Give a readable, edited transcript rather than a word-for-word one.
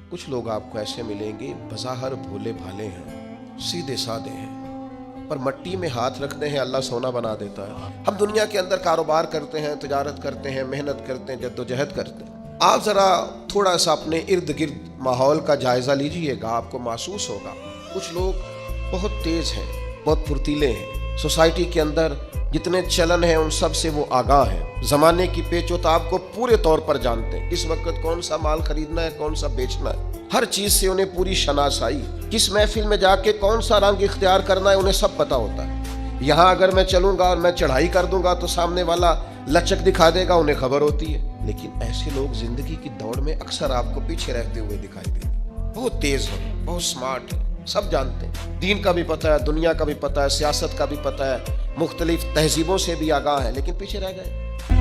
کچھ لوگ آپ کو ایسے ملیں گے بظاہر بھولے بھالے ہیں، سیدھے سادے ہیں، پر مٹی میں ہاتھ رکھتے ہیں اللہ سونا بنا دیتا ہے۔ ہم دنیا کے اندر کاروبار کرتے ہیں، تجارت کرتے ہیں، محنت کرتے ہیں، جدوجہد کرتے ہیں۔ آپ ذرا تھوڑا سا اپنے ارد گرد ماحول کا جائزہ لیجئے گا، آپ کو محسوس ہوگا کچھ لوگ بہت تیز ہیں، بہت پھرتیلے ہیں، سوسائٹی کے اندر جتنے چلن ہیں ان سب سے وہ آگاہ ہیں، زمانے کی پیچ و تاب کو پورے طور پر جانتے ہیں، کس وقت کون سا مال خریدنا ہے، کون سا بیچنا ہے، ہر چیز سے انہیں پوری شناسائی، کس محفل میں جا کے کون سا رنگ اختیار کرنا ہے انہیں سب پتہ ہوتا ہے۔ یہاں اگر میں چلوں گا اور میں چڑھائی کر دوں گا تو سامنے والا لچک دکھا دے گا، انہیں خبر ہوتی ہے۔ لیکن ایسے لوگ زندگی کی دوڑ میں اکثر آپ کو پیچھے رہتے ہوئے دکھائی دیں گے۔ بہت تیز ہیں، بہت سمارٹ ہیں، سب جانتے ہیں، دین کا بھی پتہ ہے، دنیا کا بھی پتہ ہے، سیاست کا بھی پتہ ہے، مختلف تہذیبوں سے بھی آگاہ ہے، لیکن پیچھے رہ گئے۔